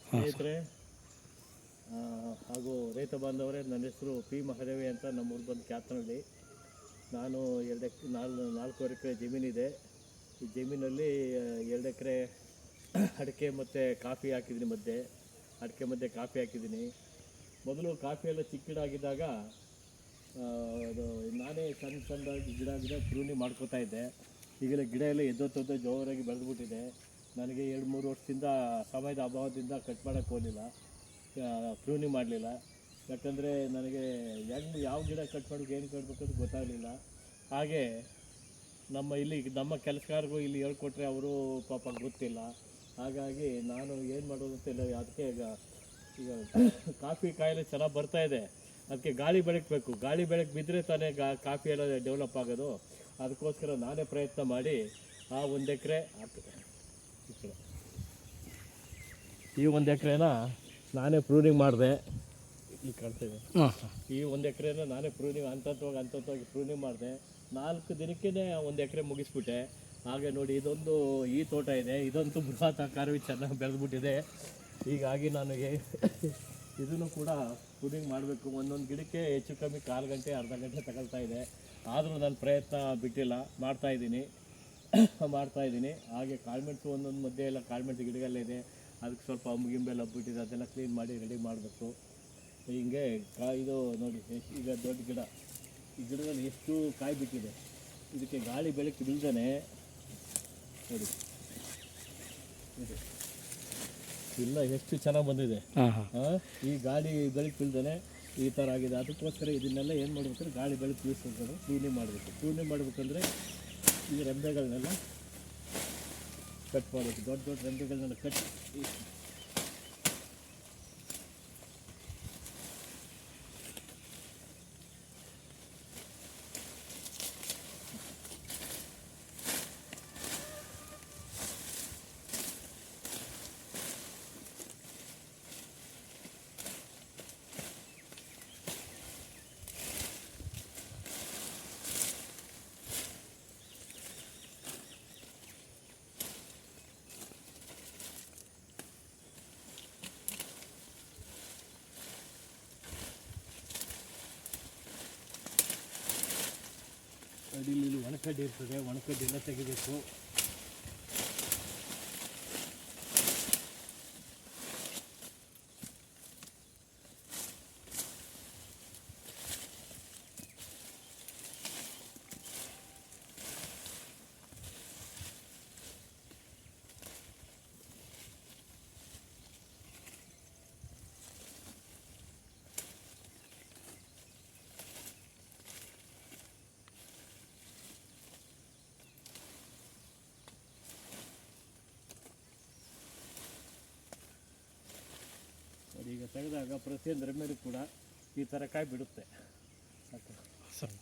ಸ್ನೇಹಿತರೆ ಹಾಗೂ ರೈತ ಬಾಂಧವರೇ, ನನ್ನ ಹೆಸರು ಪಿ ಮಹಾದೇವಿ ಅಂತ. ನಮ್ಮೂರು ಬಂದು ಕ್ಯಾತನಹಳ್ಳಿ. ನಾನು 4 ಎಕರೆ ಜಮೀನಿದೆ. ಈ ಜಮೀನಲ್ಲಿ 2 ಎಕರೆ ಅಡಿಕೆ ಮತ್ತು ಕಾಫಿ ಹಾಕಿದ್ದೀನಿ. ಅಡಿಕೆ ಮಧ್ಯೆ ಕಾಫಿ ಹಾಕಿದ್ದೀನಿ. ಮೊದಲು ಕಾಫಿ ಎಲ್ಲ ಚಿಕ್ಕ ಗಿಡ ಆಗಿದ್ದಾಗ ಅದು ನಾನೇ ಸಣ್ಣದಾಗಿ ಗಿಡ ಪ್ರೂನಿಂಗ್ ಮಾಡ್ಕೋತಾ ಇದ್ದೆ. ಈಗಲೇ ಗಿಡ ಎಲ್ಲ ಎದ್ದೊತ್ತೊದ್ದೆ ಜೋರಾಗಿ ಬೆಳೆದ್ಬಿಟ್ಟಿದೆ. ನನಗೆ 2-3 ವರ್ಷದಿಂದ ಸಮಯದ ಅಭಾವದಿಂದ ಕಟ್ ಮಾಡೋಕ್ಕೆ ಹೋಗಲಿಲ್ಲ, ಪ್ರೂನಿಂಗ್ ಮಾಡಲಿಲ್ಲ. ಯಾಕಂದರೆ ನನಗೆ ಯಾವ ಗಿಡ ಕಟ್ ಮಾಡೋಕ್ಕೆ ಏನು ಕಟ್ಬೇಕು ಅಂತ ಗೊತ್ತಾಗಲಿಲ್ಲ. ಹಾಗೆ ನಮ್ಮ ಕೆಲಸಗಾರರು ಇಲ್ಲಿ ಹೇಳ್ಕೊಟ್ರೆ ಅವರು ಪಾಪ ಗೊತ್ತಿಲ್ಲ. ಹಾಗಾಗಿ ನಾನು ಏನು ಮಾಡೋದು ಅಂತಿಲ್ಲ. ಅದಕ್ಕೆ ಈಗ ಕಾಫಿ ಕಾಯಿಲೆ ಚೆನ್ನಾಗಿ ಬರ್ತಾಯಿದೆ. ಅದಕ್ಕೆ ಗಾಳಿ ಬೆಳಕಬೇಕು. ಗಾಳಿ ಬೆಳಕು ಬಿದ್ದರೆ ತಾನೇ ಕಾಫಿ ಎಲ್ಲ ಡೆವಲಪ್ ಆಗೋದು. ಅದಕ್ಕೋಸ್ಕರ ನಾನೇ ಪ್ರಯತ್ನ ಮಾಡಿ ಆ 1 ಎಕರೆ ಈ 1 ಎಕರೆನ ನಾನೇ ಪ್ರೂನಿಂಗ್ ಮಾಡಿದೆ. ಇಲ್ಲಿ ಕಾಣ್ತಾಯಿದೆ. ಈ 1 ಎಕರೆನ ನಾನೇ ಪ್ರೂನಿಂಗ್ ಹಂತವಾಗಿ ಪ್ರೂನಿಂಗ್ ಮಾಡಿದೆ. 4 ದಿನಕ್ಕೇ 1 ಎಕರೆ ಮುಗಿಸ್ಬಿಟ್ಟೆ. ಹಾಗೆ ನೋಡಿ, ಈ ತೋಟ ಇದೆ. ಇದಂತೂ ಬೃಹತಾಕಾರವಾಗಿ ಚೆನ್ನಾಗಿ ಬೆಳೆದ್ಬಿಟ್ಟಿದೆ. ಹೀಗಾಗಿ ನನಗೆ ಇದನ್ನು ಕೂಡ ಪ್ರೂನಿಂಗ್ ಮಾಡಬೇಕು. ಒಂದೊಂದು ಗಿಡಕ್ಕೆ ಹೆಚ್ಚು ಕಮ್ಮಿ 1/4 ಗಂಟೆ ಅರ್ಧ ಗಂಟೆ ತಗೊಳ್ತಾ ಇದೆ. ಆದರೂ ನಾನು ಪ್ರಯತ್ನ ಬಿಟ್ಟಿಲ್ಲ, ಮಾಡ್ತಾಯಿದ್ದೀನಿ. ಹಾಗೆ ಕಾಳುಮೆಣಸು ಒಂದೊಂದು ಮಧ್ಯೆ ಎಲ್ಲ ಕಾಳುಮೆಣಸು ಗಿಡಗಳೆಲ್ಲ ಇದೆ. ಅದಕ್ಕೆ ಸ್ವಲ್ಪ ಅಂಬುಗಿಂಬೆಲ್ಲ ಹಬ್ಬಿಟ್ಟಿದೆ. ಅದೆಲ್ಲ ಕ್ಲೀನ್ ಮಾಡಿ ರೆಡಿ ಮಾಡಬೇಕು. ಹಿಂಗೆ ಇದು ನೋಡಿ, ಈಗ ದೊಡ್ಡ ಗಿಡ, ಈ ಗಿಡದಲ್ಲಿ ಎಷ್ಟು ಕಾಯಿ ಬಿಟ್ಟಿದೆ. ಇದಕ್ಕೆ ಗಾಳಿ ಬೆಳಕು ಬೀಳ್ತಾನೆ ನೋಡಿ, ಇದು ಇಲ್ಲ ಎಷ್ಟು ಚೆನ್ನಾಗಿ ಬಂದಿದೆ. ಈ ಗಾಳಿ ಬೆಳಕು ಬೀಳ್ತಾನೆ ಈ ಥರ ಆಗಿದೆ. ಅದಕ್ಕೋಸ್ಕರ ಇದನ್ನೆಲ್ಲ ಏನು ಮಾಡಬೇಕಂದ್ರೆ ಗಾಳಿ ಬೆಳಕು ಬೀಳ್ಸ್ಕೊಂಡು ಪ್ರೂನಿಂಗ್ ಮಾಡಬೇಕು. ಪ್ರೂನಿಂಗ್ ಮಾಡಬೇಕಂದ್ರೆ ಈ ರೆಂಬೆಗಳನ್ನೆಲ್ಲ ಕಟ್ ಮಾಡಬೇಕು. ದೊಡ್ಡ ರೆಂಬೆಗಳನ್ನೆಲ್ಲ ಕಟ್ ಅಡಿಲಿ ಒಣಕಡ್ಡಿ ಇರ್ತದೆ. ಒಣಕಡ್ಡಿ ಎಲ್ಲ ತೆಗಿಬೇಕು. ಈಗ ತೆಗೆದಾಗ ಪ್ರತಿಯೊಂದು ರೆಂಬೆಗೂ ಕೂಡ ಈ ಥರ ಕಾಯಿ ಬಿಡುತ್ತೆ. ಸಾಕು ಸರ್.